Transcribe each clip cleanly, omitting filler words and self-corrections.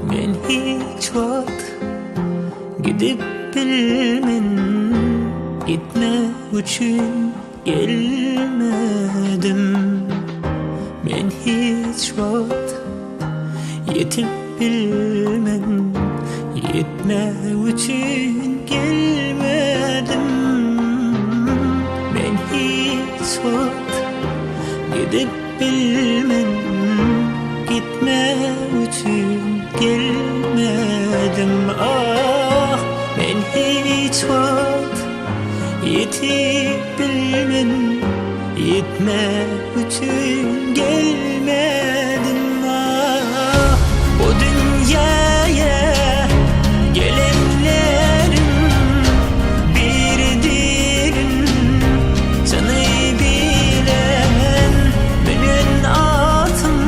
Men hiç vat gidip bilmen, gitme üçün gelmedim. Men hiç vat yetip bilmen, gitme üçün gelmedim. Men hiç vat gidip bilmen, gitme üçün gelmedim. Ah, men hiç vat yetip bilmen, gitme üçün gelmedim. Ah, bu dünyaya gelenlerin biridirin, canı bilen benim atım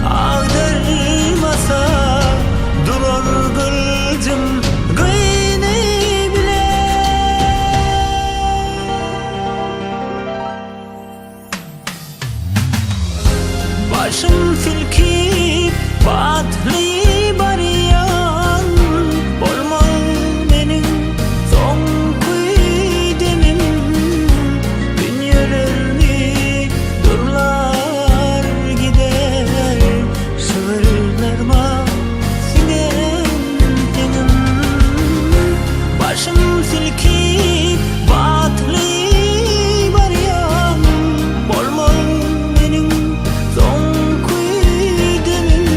ağdırmasa durur kılcım gıyını bile. Başım silkip batlı bariyan, bolmaz benim son kuydemim. Dünyalarını durlar gider, sığırlarıma sinen tenim. Başım silkip batlı bariyan, bolmaz benim son kuydemim.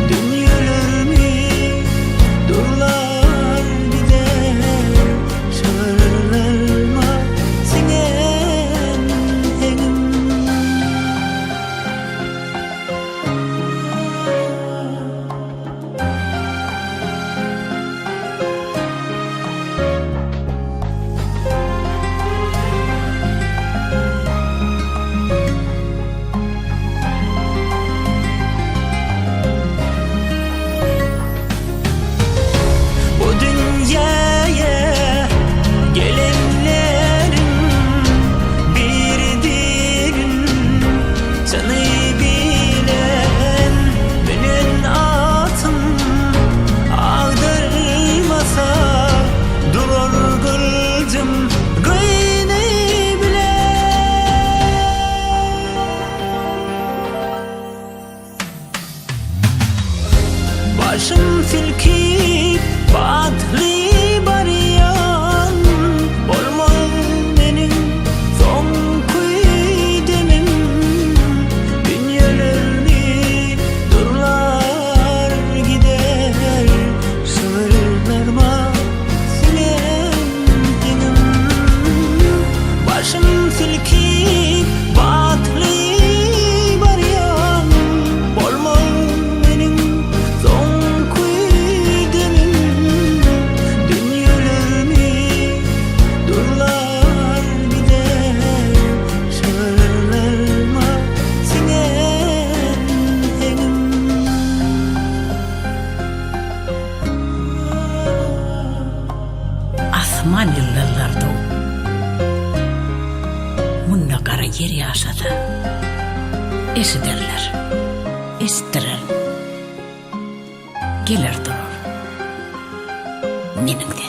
Dünyalarını durlar gider, sığırlarıma sinen tenim. Bu dünyaya gelenlerin biridirin, canı bilen benim atım ağdırmasa durur kılcım gıyını bile. Başım silkip batlı bariyan, bolmaz benim son kuydemim. Dünyalarını durlar gider, sığırlarıma sinen tenim. Başım silkip batlı bariyan, bolmaz benim son kuydemim. Dünyalarını durlar gider, sığırlarıma sinen tenim. Asman yıllarlarda munna kara yer yaşadı. Esederler, estirer, gelir durur. Menim de